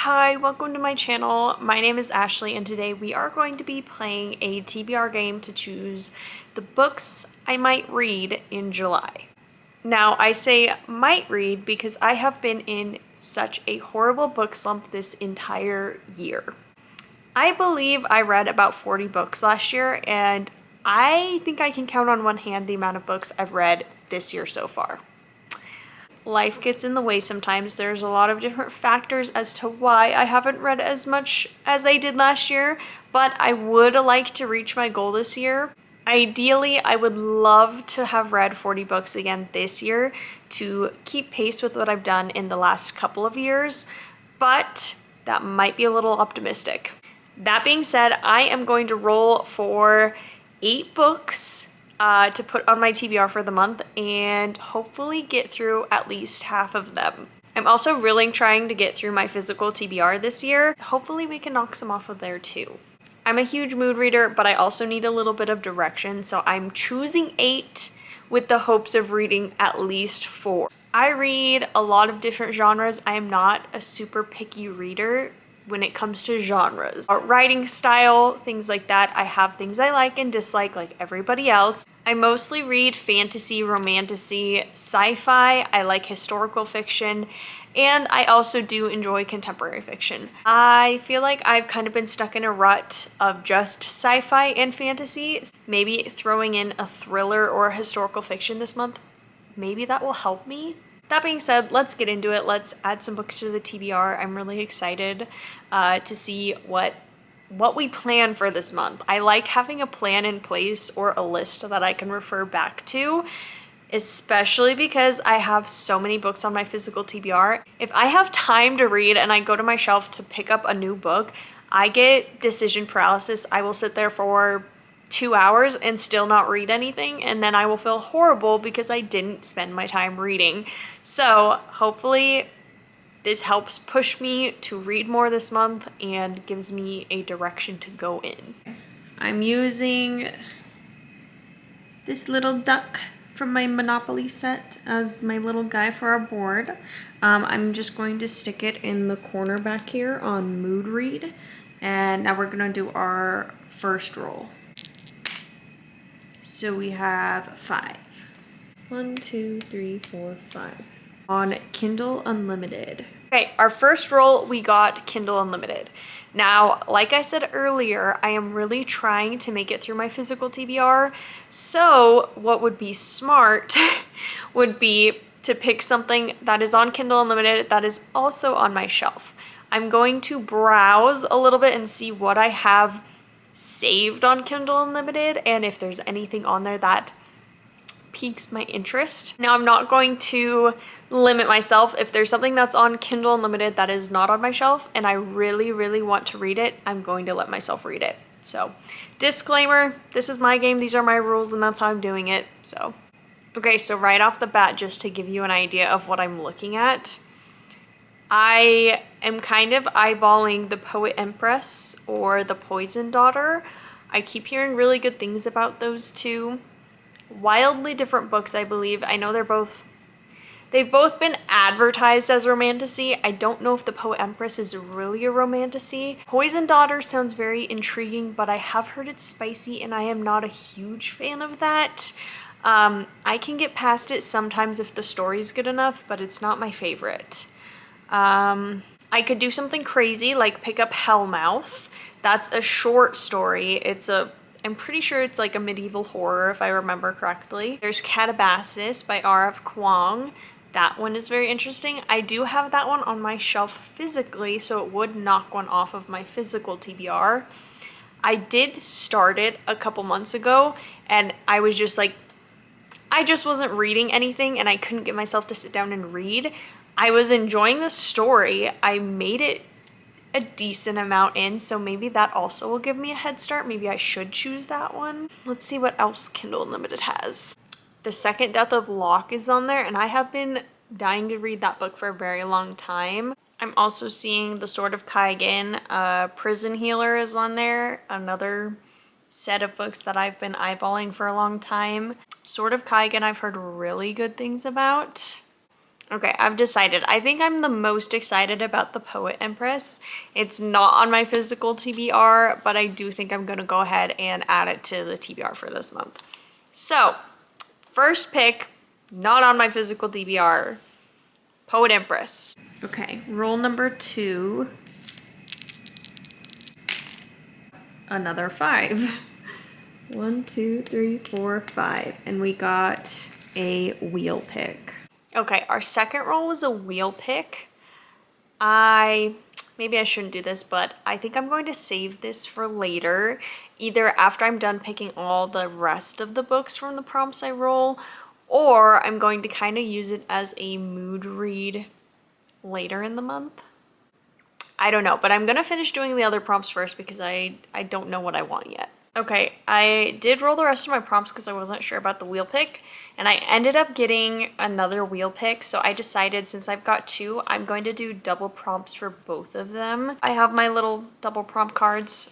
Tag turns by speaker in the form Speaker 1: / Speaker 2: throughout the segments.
Speaker 1: Hi, welcome to my channel. My name is Ashley and today we are going to be playing a TBR game to choose the books I might read in July. Now, I say might read because I have been in such a horrible book slump this entire year. I believe I read about 40 books last year, and I think I can count on one hand the amount of books I've read this year so far. Life gets in the way sometimes. There's a lot of different factors as to why I haven't read as much as I did last year, but I would like to reach my goal this year. Ideally, I would love to have read 40 books again this year to keep pace with what I've done in the last couple of years, but that might be a little optimistic. That being said, I am going to roll for 8 books to put on my TBR for the month and hopefully get through at least half of them. I'm also really trying to get through my physical TBR this year. Hopefully we can knock some off of there too. I'm a huge mood reader, but I also need a little bit of direction, so I'm choosing 8 with the hopes of reading at least 4. I read a lot of different genres. I am not a super picky reader when it comes to genres. Writing style, things like that. I have things I like and dislike like everybody else. I mostly read fantasy, romantasy, sci-fi. I like historical fiction, and I also do enjoy contemporary fiction. I feel like I've kind of been stuck in a rut of just sci-fi and fantasy. Maybe throwing in a thriller or a historical fiction this month, maybe that will help me. That being said, let's get into it. Let's add some books to the TBR. I'm really excited to see what we plan for this month. I like having a plan in place or a list that I can refer back to, especially because I have so many books on my physical TBR. If I have time to read and I go to my shelf to pick up a new book, I get decision paralysis. I will sit there for 2 hours and still not read anything, and then I will feel horrible because I didn't spend my time reading. So hopefully this helps push me to read more this month and gives me a direction to go in. I'm using this little duck from my Monopoly set as my little guy for our board. I'm just going to stick it in the corner back here on Mood Read, and now we're gonna do our first roll. So we have 5. 1, 2, 3, 4, 5. On Kindle Unlimited. Okay, our first roll, we got Kindle Unlimited. Now, like I said earlier, I am really trying to make it through my physical TBR. So what would be smart would be to pick something that is on Kindle Unlimited that is also on my shelf. I'm going to browse a little bit and see what I have saved on Kindle Unlimited and if there's anything on there that piques my interest. Now, I'm not going to limit myself. If there's something that's on Kindle Unlimited that is not on my shelf and I really, really want to read it, I'm going to let myself read it. So, disclaimer, this is my game, these are my rules, and that's how I'm doing it. So, okay, so right off the bat, just to give you an idea of what I'm looking at, I am kind of eyeballing The Poet Empress or The Poison Daughter. I keep hearing really good things about those two. Wildly different books, I believe. I know they've both been advertised as romantasy. I don't know if The Poet Empress is really a romantasy. Poison Daughter sounds very intriguing, but I have heard it's spicy and I am not a huge fan of that. I can get past it sometimes if the story's good enough, but it's not my favorite. I could do something crazy like pick up Hellmouth. That's a short story. I'm pretty sure it's like a medieval horror if I remember correctly. There's Catabasis by R.F. Kuang. That one is very interesting. I do have that one on my shelf physically, so it would knock one off of my physical TBR. I did start it a couple months ago and I was just like, I just wasn't reading anything and I couldn't get myself to sit down and read. I was enjoying the story. I made it a decent amount in, so maybe that also will give me a head start. Maybe I should choose that one. Let's see what else Kindle Unlimited has. The Second Death of Locke is on there, and I have been dying to read that book for a very long time. I'm also seeing The Sword of Kaigen. Prison Healer is on there, another set of books that I've been eyeballing for a long time. Sword of Kaigen I've heard really good things about. Okay, I've decided. I think I'm the most excited about the Poet Empress. It's not on my physical TBR, but I do think I'm gonna go ahead and add it to the TBR for this month. So, first pick, not on my physical TBR, Poet Empress. Okay, roll number 2. Another 5. 1, 2, 3, 4, 5. And we got a wheel pick. Okay, our second roll was a wheel pick. Maybe I shouldn't do this, but I think I'm going to save this for later. Either after I'm done picking all the rest of the books from the prompts I roll, or I'm going to kind of use it as a mood read later in the month. I don't know, but I'm gonna finish doing the other prompts first because I don't know what I want yet. Okay, I did roll the rest of my prompts because I wasn't sure about the wheel pick, and I ended up getting another wheel pick, so I decided since I've got 2, I'm going to do double prompts for both of them. I have my little double prompt cards.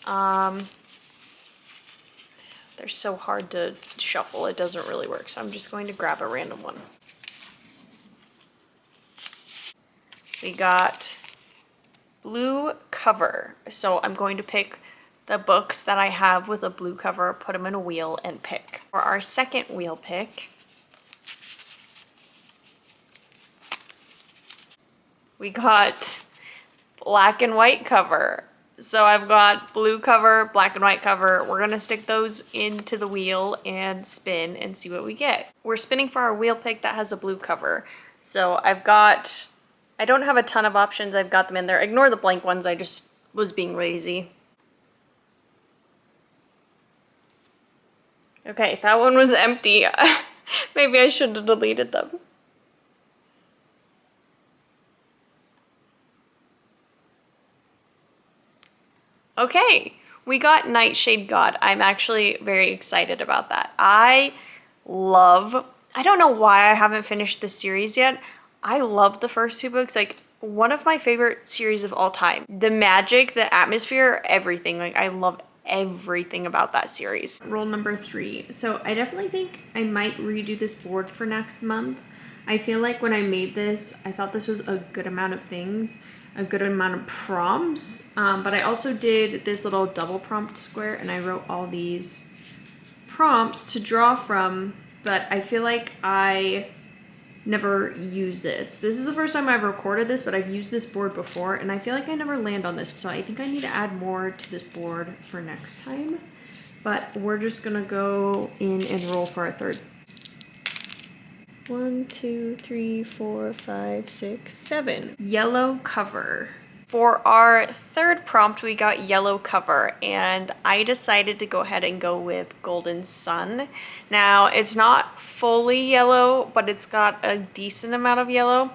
Speaker 1: They're so hard to shuffle, it doesn't really work, so I'm just going to grab a random one. We got blue cover, so I'm going to pick the books that I have with a blue cover, put them in a wheel, and pick. For our second wheel pick, we got black and white cover. So I've got blue cover, black and white cover. We're gonna stick those into the wheel and spin and see what we get. We're spinning for our wheel pick that has a blue cover. So I don't have a ton of options. I've got them in there. Ignore the blank ones, I just was being lazy. Okay, that one was empty. Maybe I should have deleted them. Okay, we got Nightshade God. I'm actually very excited about that. I don't know why I haven't finished this series yet. I love the first 2 books, like one of my favorite series of all time. The magic, the atmosphere, everything. Like I love everything about that series. Roll number 3. So I definitely think I might redo this board for next month. I feel like when I made this, I thought this was a good amount of things, a good amount of prompts, but I also did this little double prompt square and I wrote all these prompts to draw from, but I feel like I never use this. This is the first time I've recorded this, but I've used this board before and I feel like I never land on this, so I think I need to add more to this board for next time. But we're just gonna go in and roll for our third. 1, 2, 3, 4, 5, 6, 7. Yellow cover. For our third prompt, we got yellow cover, and I decided to go ahead and go with Golden Sun. Now, it's not fully yellow, but it's got a decent amount of yellow.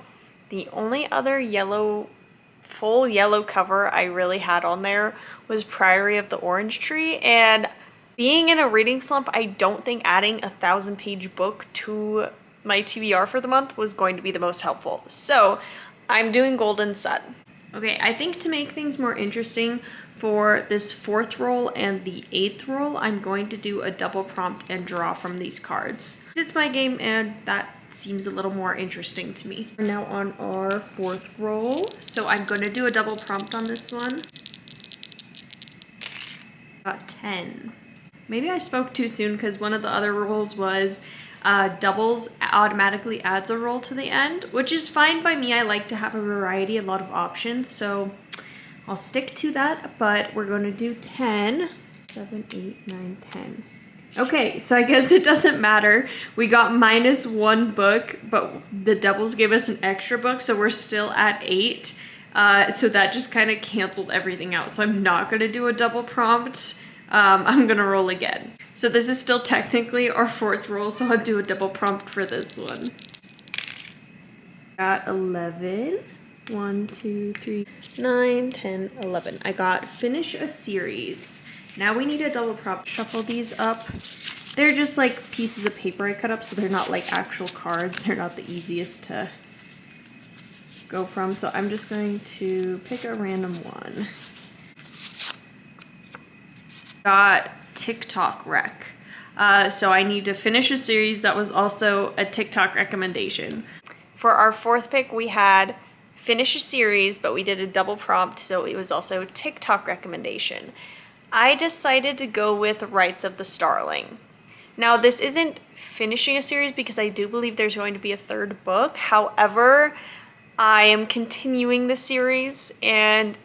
Speaker 1: The only other full yellow cover I really had on there was Priory of the Orange Tree, and being in a reading slump, I don't think adding a 1,000-page book to my TBR for the month was going to be the most helpful. So I'm doing Golden Sun. Okay, I think to make things more interesting for this 4th roll and the 8th roll, I'm going to do a double prompt and draw from these cards. It's my game and that seems a little more interesting to me. We're now on our 4th roll, so I'm going to do a double prompt on this one. Got 10. Maybe I spoke too soon because one of the other rules was doubles automatically adds a roll to the end, which is fine by me. I like to have a variety, a lot of options, so I'll stick to that, but we're going to do 10. 7, 8, 9, 10. Okay, so I guess it doesn't matter. We got -1 book, but the doubles gave us an extra book, so we're still at 8. So that just kind of canceled everything out. So I'm not going to do a double prompt. I'm going to roll again. So this is still technically our 4th roll, so I'll do a double prompt for this one. Got 11. 1, 2, 3, 9, 10, 11. I got finish a series. Now we need a double prompt. Shuffle these up. They're just like pieces of paper I cut up, so they're not like actual cards. They're not the easiest to go from. So I'm just going to pick a random one. Got TikTok rec. So I need to finish a series that was also a TikTok recommendation. For our fourth pick, we had finish a series, but we did a double prompt, so it was also TikTok recommendation. I decided to go with Rights of the Starling. Now, this isn't finishing a series because I do believe there's going to be a third book. However, I am continuing the series and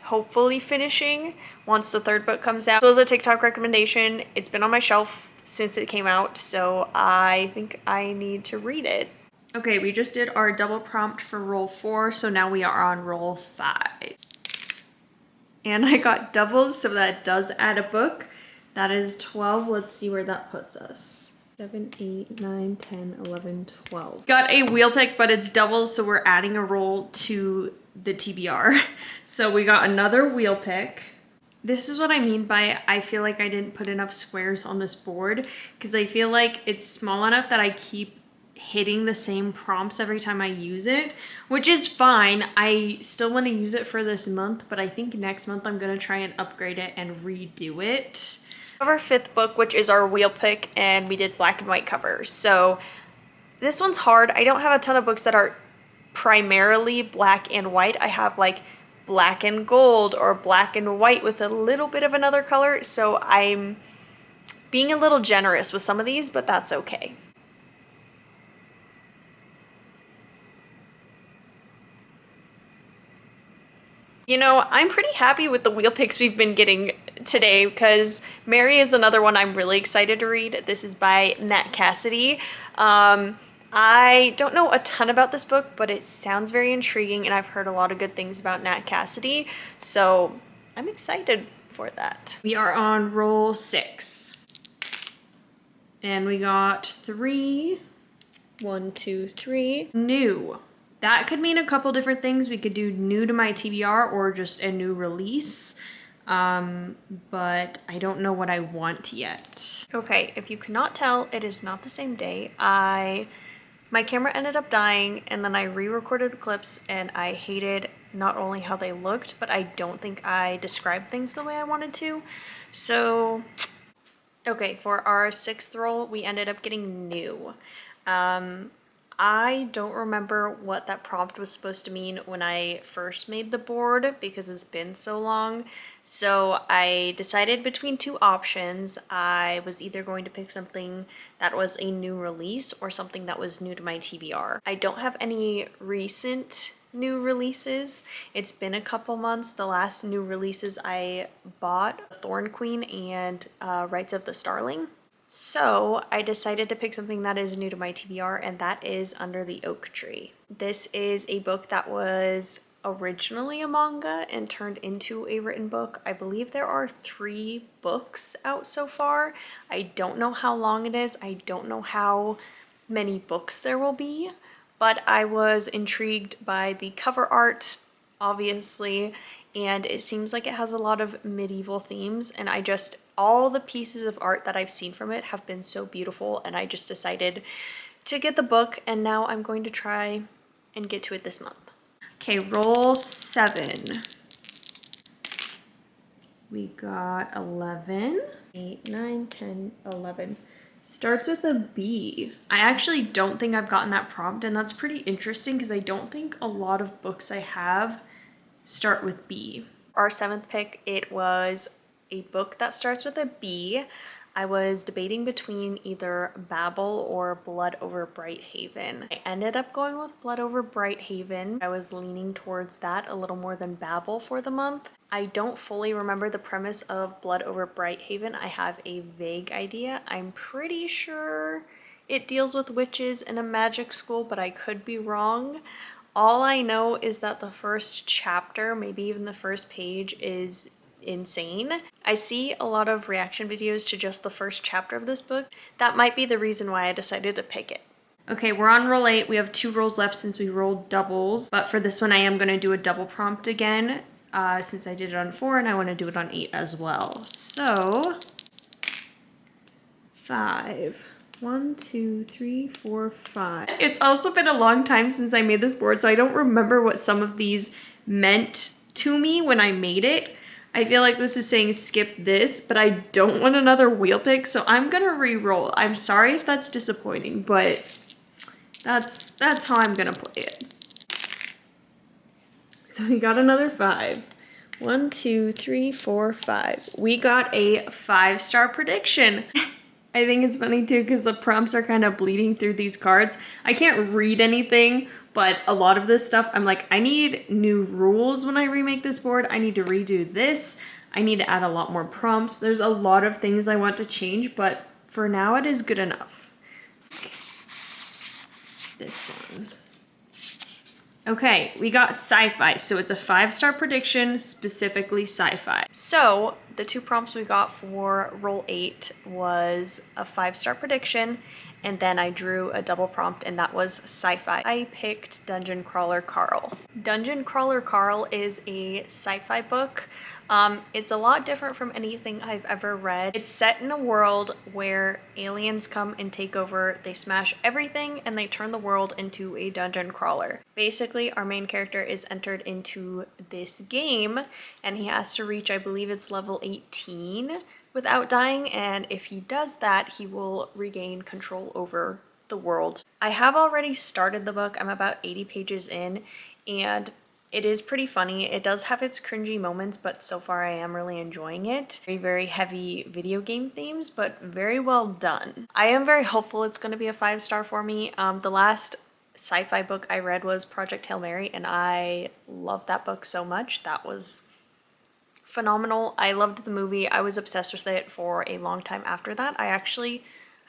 Speaker 1: hopefully finishing once the third book comes out. So as a TikTok recommendation, it's been on my shelf since it came out, so I think I need to read it. Okay, we just did our double prompt for roll 4, so now we are on roll 5. And I got doubles, so that does add a book. That is 12. Let's see where that puts us. 7, 8, 9, 10, 11, 12. Got a wheel pick, but it's doubles, so we're adding a roll to the TBR. So we got another wheel pick. This is what I mean by I feel like I didn't put enough squares on this board, because I feel like it's small enough that I keep hitting the same prompts every time I use it, which is fine. I still want to use it for this month, but I think next month I'm going to try and upgrade it and redo it. Our fifth book, which is our wheel pick, and we did black and white covers. So this one's hard. I don't have a ton of books that are primarily black and white. I have like black and gold or black and white with a little bit of another color. So I'm being a little generous with some of these, but that's okay. You know, I'm pretty happy with the wheel picks we've been getting today because Mary is another one I'm really excited to read. This is by Nat Cassidy. I don't know a ton about this book, but it sounds very intriguing and I've heard a lot of good things about Nat Cassidy, so I'm excited for that. We are on roll 6. And we got 3. 1, 2, 3. New. That could mean a couple different things. We could do new to my TBR or just a new release, but I don't know what I want yet. Okay, if you cannot tell, it is not the same day. My camera ended up dying and then I re-recorded the clips and I hated not only how they looked, but I don't think I described things the way I wanted to. So, okay, for our 6th roll, we ended up getting new. I don't remember what that prompt was supposed to mean when I first made the board because it's been so long. So I decided between 2 options. I was either going to pick something that was a new release or something that was new to my TBR. I don't have any recent new releases. It's been a couple months. The last new releases I bought, Thorn Queen and Rights of the Starling. So I decided to pick something that is new to my TBR, and that is Under the Oak Tree. This is a book that was originally a manga and turned into a written book. I believe there are 3 books out so far. I don't know how long it is. I don't know how many books there will be, but I was intrigued by the cover art, obviously, and it seems like it has a lot of medieval themes, and all the pieces of art that I've seen from it have been so beautiful, and I just decided to get the book, and now I'm going to try and get to it this month. Okay, roll 7. We got 11, 8, 9, 10, 11. Starts with a B. I actually don't think I've gotten that prompt, and that's pretty interesting because I don't think a lot of books I have start with B. Our 7th pick, it was a book that starts with a B. I was debating between either Babel or Blood Over Bright Haven. I ended up going with Blood Over Bright Haven. I was leaning towards that a little more than Babel for the month. I don't fully remember the premise of Blood Over Bright Haven. I have a vague idea. I'm pretty sure it deals with witches in a magic school, but I could be wrong. All I know is that the first chapter, maybe even the first page, is insane. I see a lot of reaction videos to just the first chapter of this book. That might be the reason why I decided to pick it. Okay, we're on roll 8. We have 2 rolls left since we rolled doubles, but for this one I am going to do a double prompt again since I did it on 4 and I want to do it on 8 as well. So 5. 1, 2, 3, 4, 5. It's also been a long time since I made this board, so I don't remember what some of these meant to me when I made it. I feel like this is saying skip this, but I don't want another wheel pick, so I'm gonna re-roll. I'm sorry if that's disappointing, but that's That's how I'm gonna play it. So we got another 5. 1, 2, 3, 4, 5. We got a 5-star prediction. I think it's funny too because the prompts are kind of bleeding through these cards. I can't read anything, but a lot of this stuff, I'm like, I need new rules when I remake this board. I need to redo this. I need to add a lot more prompts. There's a lot of things I want to change, but for now it is good enough. This one. Okay, we got sci-fi, so it's a 5-star prediction, specifically sci-fi. So the 2 prompts we got for roll 8 was a 5-star prediction, and then I drew a double prompt, and that was sci-fi. I picked Dungeon Crawler Carl. Dungeon Crawler Carl is a sci-fi book. It's a lot different from anything I've ever read. It's set in a world where aliens come and take over, they smash everything, and they turn the world into a dungeon crawler. Basically, our main character is entered into this game, and he has to reach, I believe it's level 18 without dying, and if he does that, he will regain control over the world. I have already started the book. I'm about 80 pages in, and it is pretty funny. It does have its cringy moments, but so far I am really enjoying it. Very, very heavy video game themes, but very well done. I am very hopeful it's going to be a 5-star for me. The last sci-fi book I read was Project Hail Mary, and I loved that book so much. That was phenomenal. I loved the movie. I was obsessed with it for a long time after that.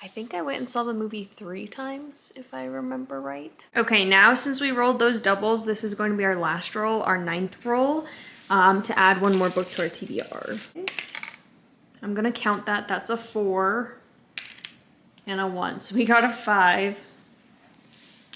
Speaker 1: I think I went and saw the movie 3 times, if I remember right. Okay, now since we rolled those doubles, this is going to be our last roll, our 9th roll, to add one more book to our TBR. I'm gonna count that. That's a 4 and a 1. So we got a 5.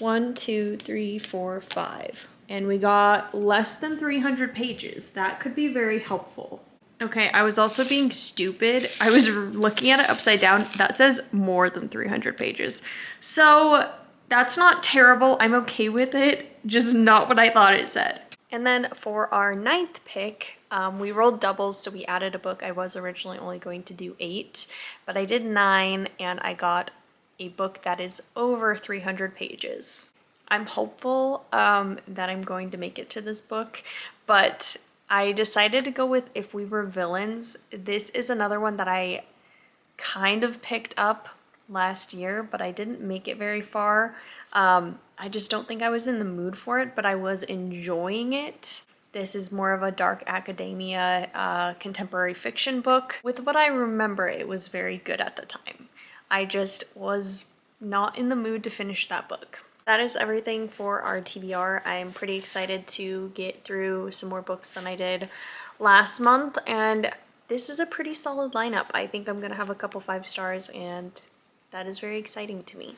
Speaker 1: 1, 2, 3, 4, 5. And we got less than 300 pages. That could be very helpful. Okay, I was also being stupid. I was looking at it upside down. That says more than 300 pages. So that's not terrible. I'm okay with it. Just not what I thought it said. And then for our 9th pick, we rolled doubles, so we added a book. I was originally only going to do 8, but I did 9, and I got a book that is over 300 pages. I'm hopeful that I'm going to make it to this book, but I decided to go with If We Were Villains. This is another one that I kind of picked up last year, but I didn't make it very far. I just don't think I was in the mood for it, but I was enjoying it. This is more of a dark academia, contemporary fiction book. With what I remember, it was very good at the time. I just was not in the mood to finish that book. That is everything for our TBR. I'm pretty excited to get through some more books than I did last month, and this is a pretty solid lineup. I think I'm gonna have a couple 5 stars, and that is very exciting to me.